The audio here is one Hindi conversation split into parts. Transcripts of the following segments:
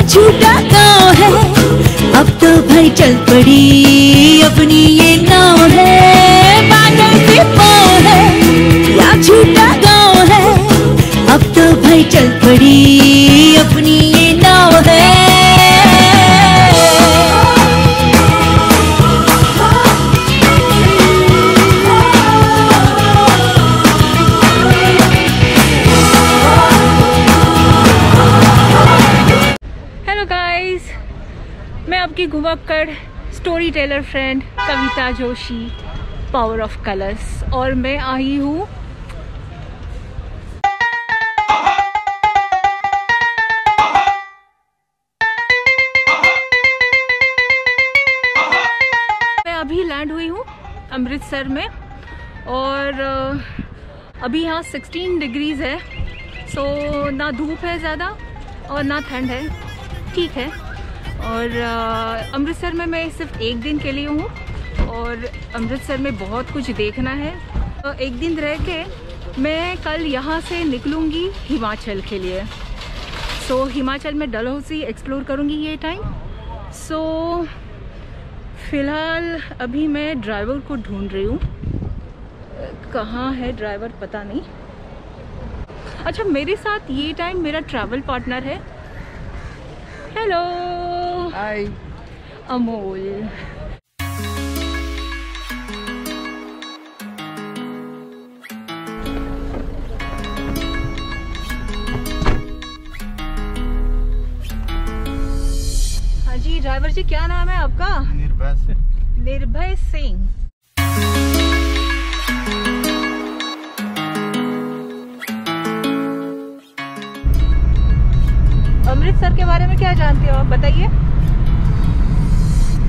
झूठा गाँव है, अब तो भाई चल पड़ी अपनी ये नाव है। बादल पे पाँव है या झूठा गाँव है, अब तो भाई चल पड़ी अपनी ये नाव है। मैं आपकी घुमक्कड़ story teller friend Kavita Joshi, power of colours, और मैं आई हूँ मैं अभी लैंड हुई हूँ अमृतसर में, और अभी यहाँ 16 डिग्रीज है। सो ना धूप है ज़्यादा और ना ठंड है, ठीक है। और अमृतसर में मैं सिर्फ एक दिन के लिए हूँ और अमृतसर में बहुत कुछ देखना है। तो एक दिन रह के मैं कल यहाँ से निकलूँगी हिमाचल के लिए। सो हिमाचल में डलहौजी एक्सप्लोर करूँगी ये टाइम। सो फ़िलहाल अभी मैं ड्राइवर को ढूंढ रही हूँ, कहाँ है ड्राइवर पता नहीं। अच्छा, मेरे साथ ये टाइम मेरा ट्रैवल पार्टनर है। हेलो, हाय अमोल। हाँ जी ड्राइवर जी, क्या नाम है आपका? निर्भय सिंह। निर्भय सिंह। अमृतसर के बारे में क्या जानते हो आप, बताइए।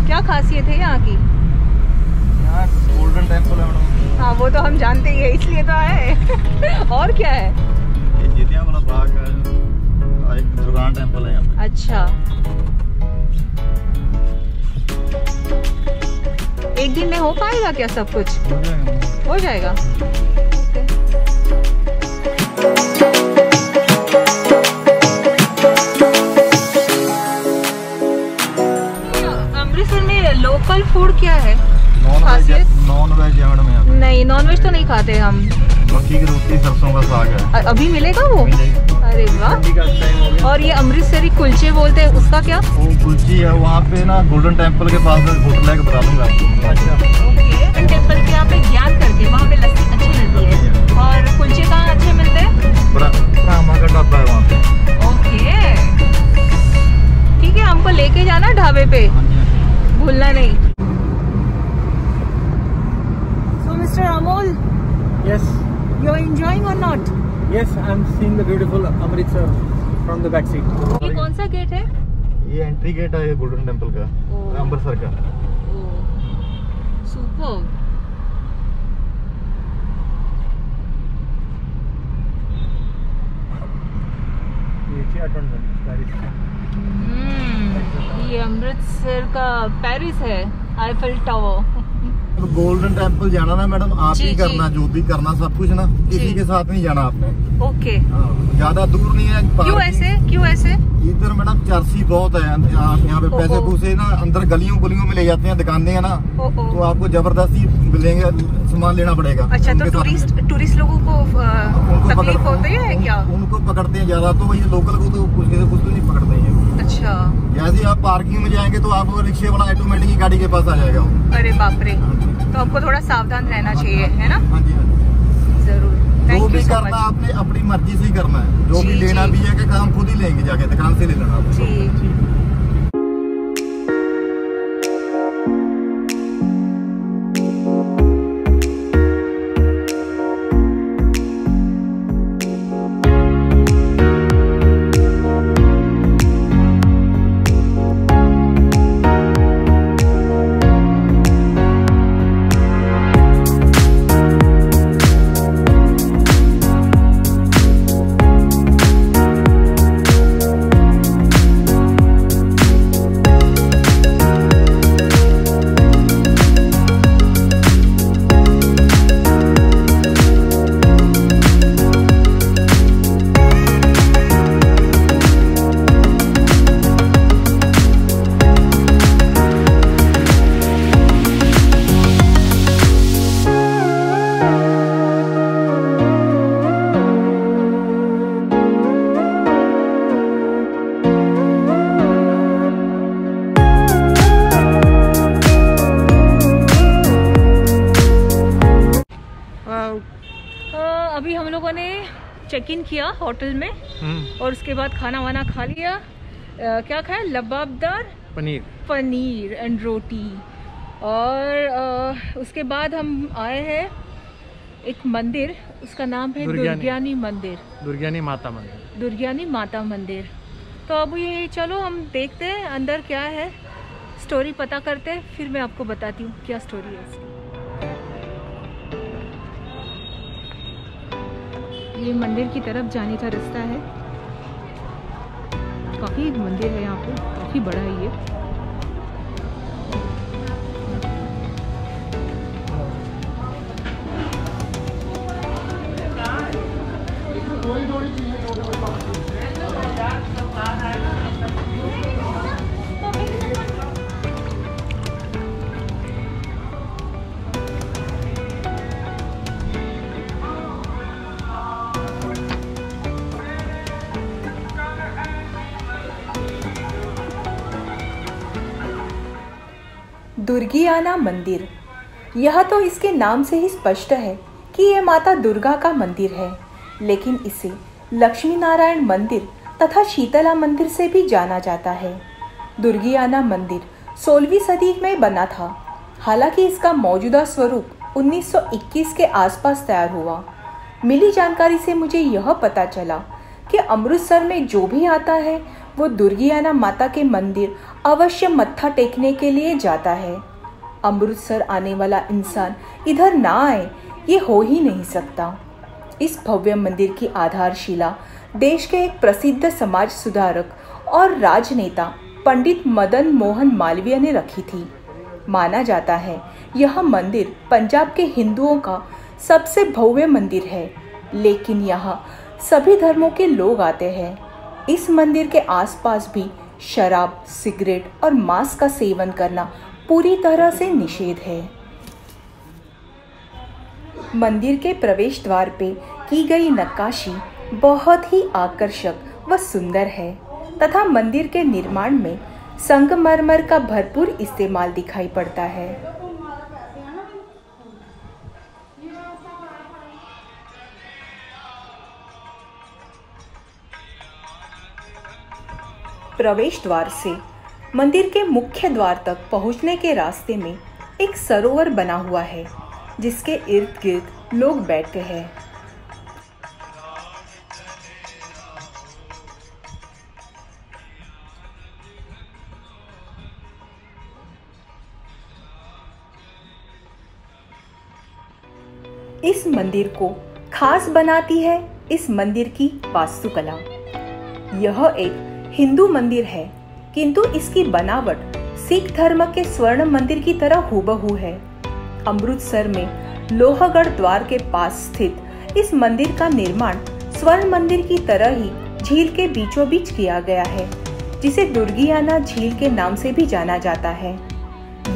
क्या खासियत है यहाँ की? यहाँ गोल्डन टेम्पल है मैडम। हाँ वो तो हम जानते ही है, इसलिए तो आए। और क्या है? ये जीतिया वाला बाग है, एक दुर्गान टेम्पल है यहाँ। अच्छा, एक दिन में हो पाएगा क्या सब कुछ? हो जाएगा। अमृतसर में लोकल फूड क्या है? नॉन वेज है मैडम यहाँ। नहीं, नॉन वेज तो नहीं खाते हम। मक्की की रोटी, सरसों का साग है। अभी मिलेगा वो? अरे वाह। और ये अमृतसरी कुलचे बोलते हैं, उसका क्या? वो कुलची है वहाँ पे ना, गोल्डन टेम्पल के पास होटल है, बता दूंगा आपको। अच्छा, गोल्डन टेम्पल के यहाँ पे ज्ञान करके वहाँ पे लस्सी अच्छी मिलती है। और कुलचे कहाँ अच्छे मिलते हैं? ब्रह्मा का ढाबा है वहाँ पे। ओके, ठीक है, हमको लेके जाना ढाबे पे, भूलना नहीं। So Mr. Amol, Yes, you're enjoying or not? yes, I'm seeing the beautiful Amritsar from the back seat. ये कौन सा गेट है? ये एंट्री गेट है गोल्डन टेम्पल का, अमृतसर का। सुपर। ये अमृतसर का पेरिस है, आईफल टावर। गोल्डन टेम्पल जाना ना मैडम, आप ही करना, जो भी करना सब कुछ ना, किसी के साथ नहीं जाना आपने। ओके, ज्यादा दूर नहीं है। क्यों ऐसे? क्यों ऐसे? इधर मैडम चर्ची बहुत है यहाँ पे, पैसे पूसे ना अंदर गलियों गुलियों में ले जाते हैं, दुकानें हैं ना, तो आपको जबरदस्ती लेंगे, सामान लेना पड़ेगा। अच्छा, तो टूरिस्ट लोगों को तकलीफ होती है क्या? उनको पकड़ते हैं ज्यादा, तो ये लोकल को तो कुछ तो नहीं पकड़ते हैं। अच्छा, जैसे आप पार्किंग में जाएंगे तो आपको रिक्शे वाला ऑटोमेटिक ही गाड़ी के पास आ जाएगा। अरे बाप रे, तो आपको थोड़ा सावधान रहना चाहिए, है ना? हाँ जी, हाँ जी, जरूर। जो भी करना आपने अपनी मर्जी से ही करना है, जो भी लेना भी है कि काम खुद ही लेंगे, जाके दुकान से ले लेना जी। अभी हम लोगों ने चेक इन किया होटल में और उसके बाद खाना वाना खा लिया। क्या खाया? लबाबदार पनीर एंड रोटी। और उसके बाद हम आए हैं एक मंदिर, उसका नाम है दुर्ग्यानी मंदिर, दुर्ग्यानी माता मंदिर। तो अब ये चलो हम देखते हैं अंदर क्या है, स्टोरी पता करते हैं, फिर मैं आपको बताती हूँ क्या स्टोरी है इसकी। ये मंदिर की तरफ जाने का रास्ता है। काफी मंदिर है यहाँ पे, काफी बड़ा है ये। दुर्गियाना मंदिर, यह तो इसके नाम से ही स्पष्ट है कि यह माता दुर्गा का मंदिर है, लेकिन इसे लक्ष्मी नारायण मंदिर तथा शीतला मंदिर से भी जाना जाता है। दुर्गियाना मंदिर 16वीं सदी में बना था, हालांकि इसका मौजूदा स्वरूप 1921 के आसपास तैयार हुआ। मिली जानकारी से मुझे यह पता चला कि अमृतसर में जो भी आता है वो दुर्गियाना माता के मंदिर अवश्य मत्था टेकने के लिए जाता है। अमृतसर आने वाला इंसान इधर ना आए ये हो ही नहीं सकता। इस भव्य मंदिर की आधारशिला देश के एक प्रसिद्ध समाज सुधारक और राजनेता पंडित मदन मोहन मालवीय ने रखी थी। माना जाता है यह मंदिर पंजाब के हिंदुओं का सबसे भव्य मंदिर है, लेकिन यहाँ सभी धर्मों के लोग आते हैं। इस मंदिर के आसपास भी शराब, सिगरेट और मांस का सेवन करना पूरी तरह से निषेध है। मंदिर के प्रवेश द्वार पे की गई नक्काशी बहुत ही आकर्षक व सुंदर है तथा मंदिर के निर्माण में संगमरमर का भरपूर इस्तेमाल दिखाई पड़ता है। प्रवेश द्वार से मंदिर के मुख्य द्वार तक पहुंचने के रास्ते में एक सरोवर बना हुआ है, जिसके इर्द गिर्द लोग बैठते हैं। इस मंदिर को खास बनाती है इस मंदिर की वास्तुकला। यह एक हिंदू मंदिर है, किंतु इसकी बनावट सिख धर्म के स्वर्ण मंदिर की तरह हूबहू है। अमृतसर में लोहगढ़ द्वार के पास स्थित इस मंदिर का निर्माण स्वर्ण मंदिर की तरह ही झील के बीचों बीच किया गया है, जिसे दुर्गियाना झील के नाम से भी जाना जाता है।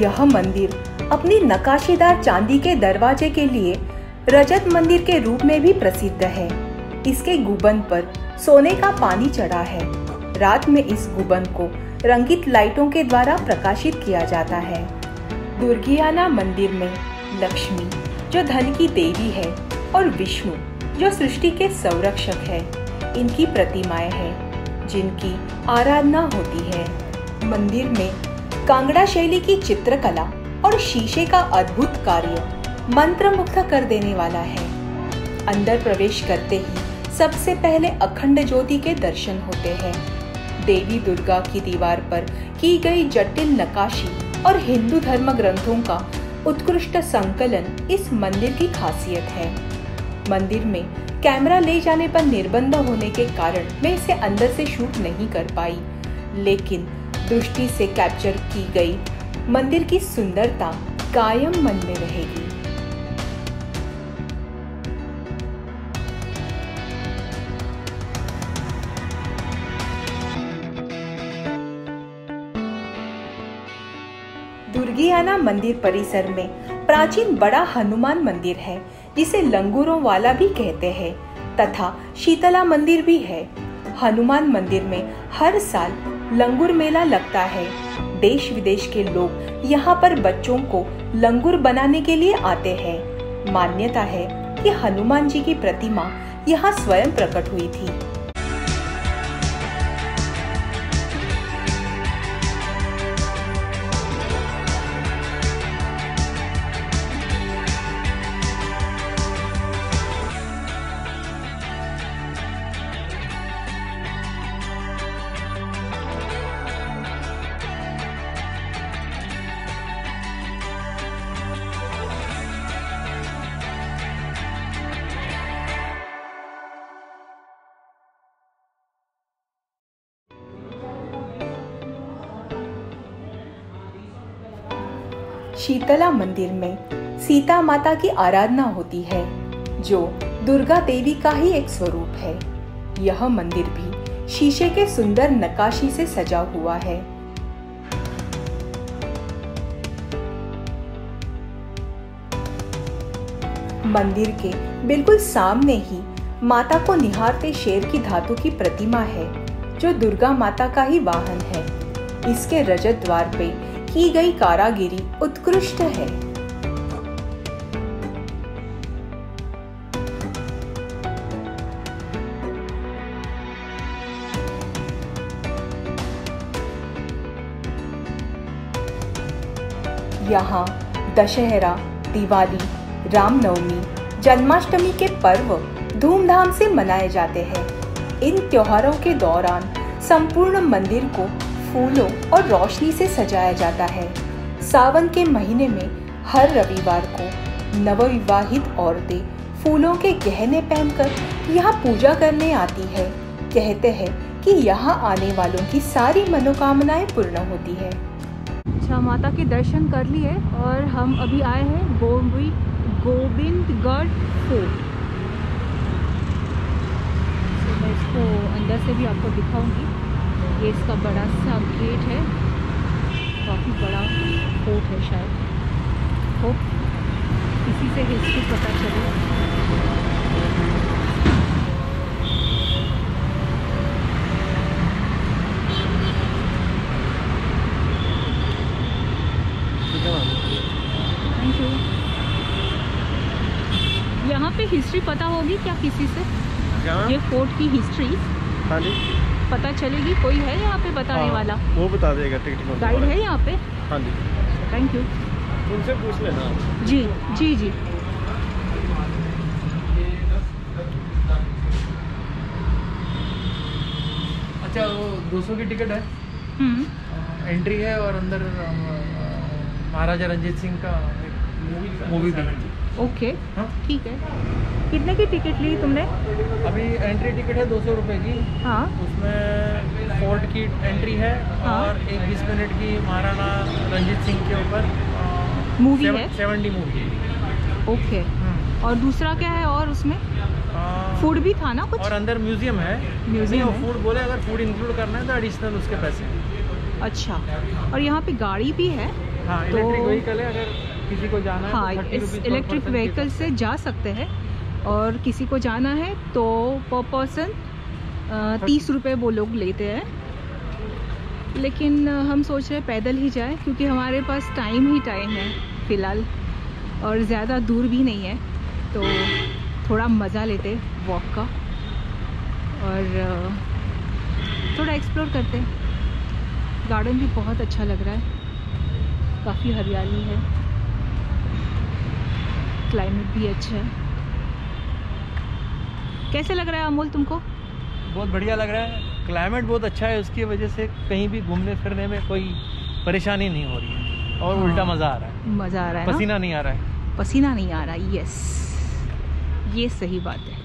यह मंदिर अपनी नक्काशीदार चांदी के दरवाजे के लिए रजत मंदिर के रूप में भी प्रसिद्ध है। इसके गुंबद पर सोने का पानी चढ़ा है। रात में इस गुंबद को रंगीत लाइटों के द्वारा प्रकाशित किया जाता है। दुर्गियाना मंदिर में लक्ष्मी जो धन की देवी है और विष्णु जो सृष्टि के संरक्षक है, इनकी प्रतिमाएं हैं जिनकी आराधना होती है। मंदिर में कांगड़ा शैली की चित्रकला और शीशे का अद्भुत कार्य मंत्रमुग्ध कर देने वाला है। अंदर प्रवेश करते ही सबसे पहले अखंड ज्योति के दर्शन होते हैं। देवी दुर्गा की दीवार पर की गई जटिल नक्काशी और हिंदू धर्म ग्रंथों का उत्कृष्ट संकलन इस मंदिर की खासियत है। मंदिर में कैमरा ले जाने पर निर्बंध होने के कारण मैं इसे अंदर से शूट नहीं कर पाई, लेकिन दृष्टि से कैप्चर की गई मंदिर की सुंदरता कायम मन में रहेगी। दुर्गियाना मंदिर परिसर में प्राचीन बड़ा हनुमान मंदिर है, जिसे लंगूरों वाला भी कहते हैं, तथा शीतला मंदिर भी है। हनुमान मंदिर में हर साल लंगूर मेला लगता है। देश विदेश के लोग यहाँ पर बच्चों को लंगूर बनाने के लिए आते हैं। मान्यता है कि कि हनुमान जी की प्रतिमा यहाँ स्वयं प्रकट हुई थी। शीतला मंदिर में सीता माता की आराधना होती है, जो दुर्गा देवी का ही एक स्वरूप है। यह मंदिर भी शीशे के सुंदर नक्काशी से सजा हुआ है। मंदिर के बिल्कुल सामने ही माता को निहारते शेर की धातु की प्रतिमा है, जो दुर्गा माता का ही वाहन है। इसके रजत द्वार पे की गई कारागिरी उत्कृष्ट है। यहाँ दशहरा, दिवाली, रामनवमी, जन्माष्टमी के पर्व धूमधाम से मनाए जाते हैं। इन त्योहारों के दौरान संपूर्ण मंदिर को फूलों और रोशनी से सजाया जाता है। सावन के महीने में हर रविवार को नवविवाहित औरतें फूलों के गहने पहनकर यहाँ पूजा करने आती है। कहते हैं कि यहाँ आने वालों की सारी मनोकामनाएं पूर्ण होती है। अच्छा, माता के दर्शन कर लिए और हम अभी आए हैं गोविंदगढ़ फोर्ट। मैं इसको अंदर से भी आपको दिखाऊंगी। ये इसका बड़ा सा गेट है, काफ़ी बड़ा फोर्ट है शायद। होप इसी से हिस्ट्री पता चले। Thank you. यहाँ पे हिस्ट्री पता होगी क्या किसी से? ये फोर्ट की हिस्ट्री हाँ जी पता चलेगी? कोई है यहाँ पे बताने वाला? वो बता देगा, टिकट गाइड है यहाँ पे? हाँ जी, थैंक यू। उनसे पूछ लेना। जी जी जी। अच्छा, वो 200 की टिकट है, एंट्री है और अंदर महाराजा रंजीत सिंह का मूवी भी है। ओके हाँ? ठीक है। कितने की टिकट ली तुमने? अभी एंट्री टिकट है 200 रुपये की। हाँ। उसमें फोर्ट की एंट्री है। हाँ। और एक 20 मिनट की महाराणा रंजीत सिंह के ऊपर मूवी है। 70 मूवी। ओके। और दूसरा क्या है? और उसमें फूड भी था ना कुछ? और अंदर म्यूजियम है। म्यूजियम है। फूड बोले, अगर फूड इंक्लूड करना है तो एडिशनल उसके पैसे। अच्छा, और यहाँ पे गाड़ी भी है? हाँ, इलेक्ट्रिक व्हीकल है। अगर किसी को जाना है हाँ, तो 30 इस रुपीज़ इलेक्ट्रिक पर व्हीकल से जा सकते हैं। और किसी को जाना है तो पर पर्सन 30 रुपये वो लोग लेते हैं। लेकिन हम सोच रहे हैं पैदल ही जाए, क्योंकि हमारे पास टाइम है फ़िलहाल, और ज़्यादा दूर भी नहीं है, तो थोड़ा मज़ा लेते वॉक का और थोड़ा एक्सप्लोर करते। गार्डन भी बहुत अच्छा लग रहा है, काफ़ी हरियाली है, क्लाइमेट भी अच्छा है। कैसे लग रहा है अमोल तुमको? बहुत बढ़िया लग रहा है। क्लाइमेट बहुत अच्छा है, उसकी वजह से कहीं भी घूमने फिरने में कोई परेशानी नहीं हो रही है और उल्टा मज़ा आ रहा है। मज़ा आ रहा है, पसीना नहीं आ रहा है। पसीना नहीं आ रहा। यस, ये सही बात है।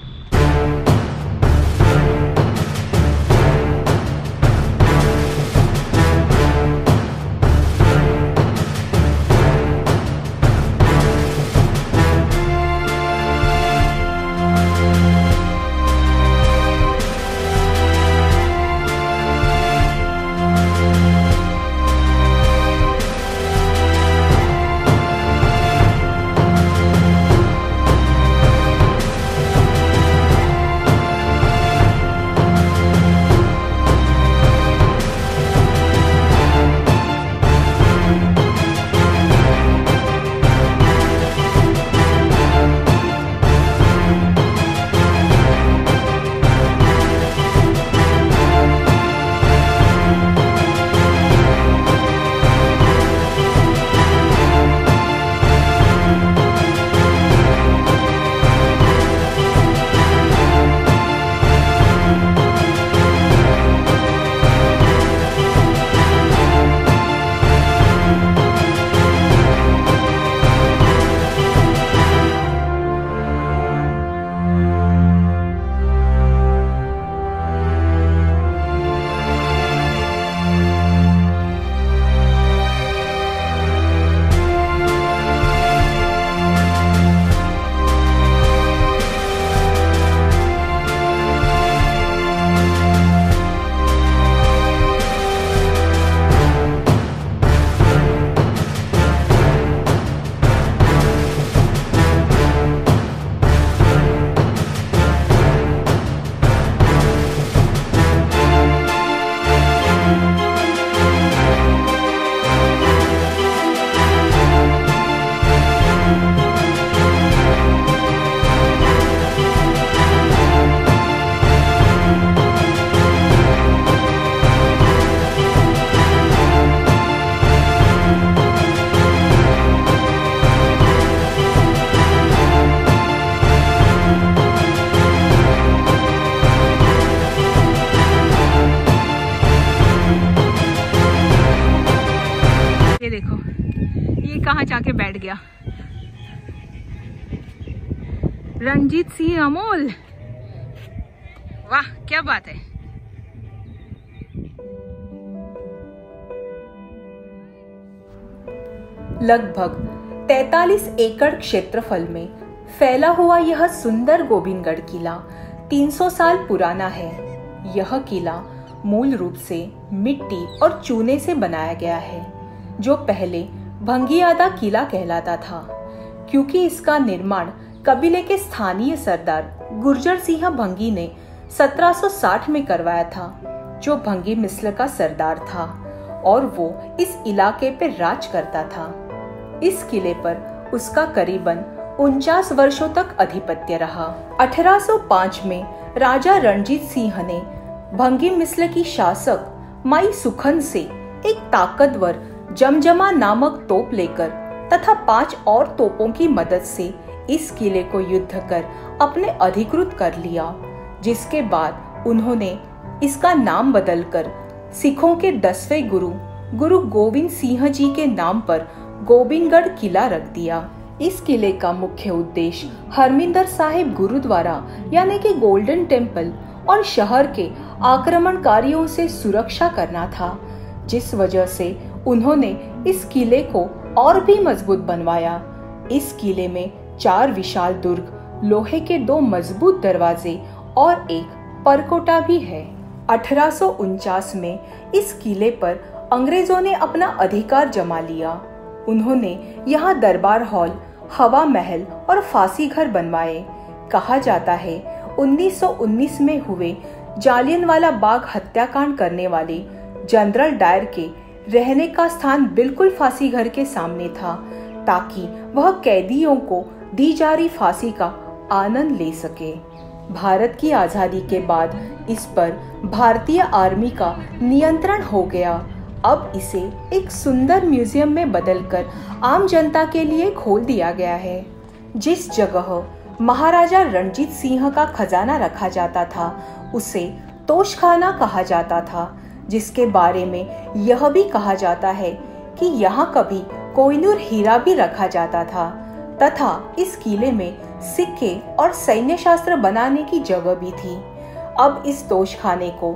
रणजीत सिंह अमोल, वाह क्या बात है। लगभग 43 एकड़ क्षेत्रफल में फैला हुआ यह सुंदर गोविंदगढ़ किला 300 साल पुराना है। यह किला मूल रूप से मिट्टी और चूने से बनाया गया है, जो पहले भंगियादा किला कहलाता था, क्योंकि इसका निर्माण कबीले के स्थानीय सरदार गुर्जर सिंह भंगी ने 1760 में करवाया था, जो भंगी मिस्ल का सरदार था और वो इस इलाके पर राज करता था। इस किले पर उसका करीबन 49 वर्षों तक अधिपत्य रहा। 1805 में राजा रणजीत सिंह ने भंगी मिस्ल की शासक माई सुखन से एक ताकतवर जमजमा नामक तोप लेकर तथा 5 और तोपों की मदद से इस किले को युद्ध कर अपने अधिकृत कर लिया, जिसके बाद उन्होंने इसका नाम बदलकर सिखों के 10वें गुरु गोविंद सिंह जी के नाम पर गोविंदगढ़ किला रख दिया। इस किले का मुख्य उद्देश्य हरमिंदर साहिब गुरुद्वारा यानी कि गोल्डन टेम्पल और शहर के आक्रमणकारियों से सुरक्षा करना था, जिस वजह से उन्होंने इस किले को और भी मजबूत बनवाया। इस किले में 4 विशाल दुर्ग, लोहे के 2 मजबूत दरवाजे और एक परकोटा भी है। 1849 में इस किले पर अंग्रेजों ने अपना अधिकार जमा लिया। उन्होंने यहाँ दरबार हॉल, हवा महल और फांसी घर बनवाए। कहा जाता है 1919 में हुए जालियनवाला बाग हत्याकांड करने वाले जनरल डायर के रहने का स्थान बिल्कुल फांसी घर के सामने था, ताकि वह कैदियों को दी जा रही फांसी का आनंद ले सके। भारत की आजादी के बाद इस पर भारतीय आर्मी का नियंत्रण हो गया। अब इसे एक सुंदर म्यूजियम में बदलकर आम जनता के लिए खोल दिया गया है। जिस जगह महाराजा रणजीत सिंह का खजाना रखा जाता था उसे तोशखाना कहा जाता था, जिसके बारे में यह भी कहा जाता है कि यहाँ कभी कोहिनूर हीरा भी रखा जाता था तथा इस किले में सिक्के और सैन्य शास्त्र बनाने की जगह भी थी। अब इस तोशखाने को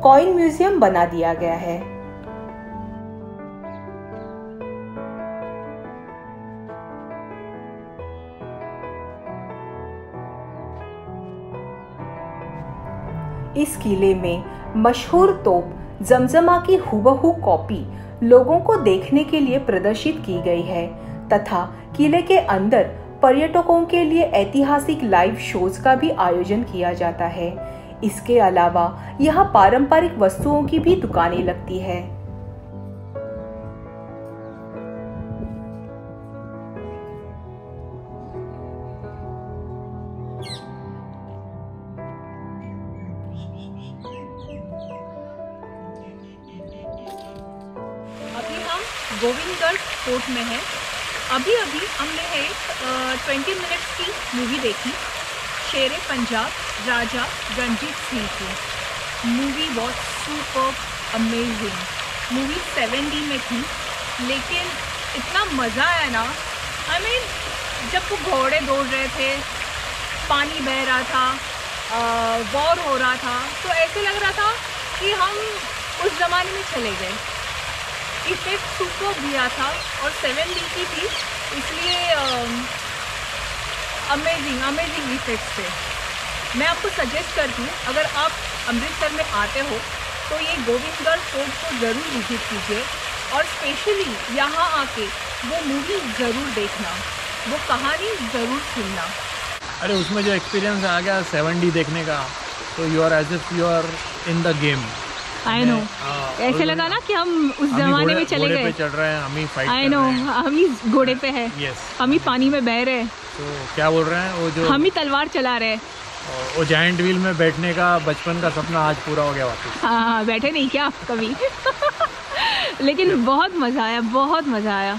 कॉइन म्यूजियम बना दिया गया है। इस किले में मशहूर तोप जमजमा की हुबहू कॉपी लोगों को देखने के लिए प्रदर्शित की गई है तथा किले के अंदर पर्यटकों के लिए ऐतिहासिक लाइव शोज का भी आयोजन किया जाता है। इसके अलावा यहाँ पारंपरिक वस्तुओं की भी दुकानें लगती है। गोविंदगढ़ फोर्ट में है। अभी हमने एक 20 मिनट्स की मूवी देखी, शेरे पंजाब राजा रणजीत सिंह की। मूवी बहुत सुपर अमेजिंग। मूवी 7D में थी, लेकिन इतना मज़ा आया ना। जब वो घोड़े दौड़ रहे थे, पानी बह रहा था, वॉर हो रहा था, तो ऐसे लग रहा था कि हम उस ज़माने में चले गए। इफेक्ट सुपर दिया था और 7D की थी, इसलिए अमेजिंग इफेक्ट्स थे। मैं आपको सजेस्ट करती हूँ, अगर आप अमृतसर में आते हो तो ये गोविंदगढ़ फोर्ट को ज़रूर विजिट कीजिए और स्पेशली यहाँ आके वो मूवी ज़रूर देखना, वो कहानी ज़रूर सुनना। अरे उसमें जो एक्सपीरियंस आ गया 7D देखने का, तो you are as if you are in the game. I know, ऐसे लगा ना कि हम उस जमाने में चले गए। चल रहे हैं, हम ही फाइट आई नो, हम ही घोड़े पे है, हम ही पानी में बह रहे हैं। तो क्या बोल रहे हैं वो जो हम ही तलवार चला रहे हैं। वो जायंट व्हील में बैठने का बचपन का सपना आज पूरा हो गया वापस। हाँ, बैठे नहीं क्या आप कभी? लेकिन बहुत मजा आया, बहुत मजा आया।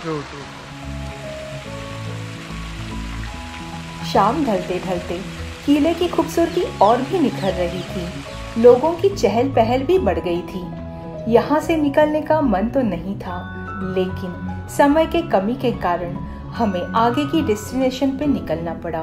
शाम ढलते ढलते किले की खूबसूरती और भी निखर रही थी। लोगों की चहल पहल भी बढ़ गई थी। यहाँ से निकलने का मन तो नहीं था, लेकिन समय के कमी के कारण हमें आगे की डेस्टिनेशन पे निकलना पड़ा।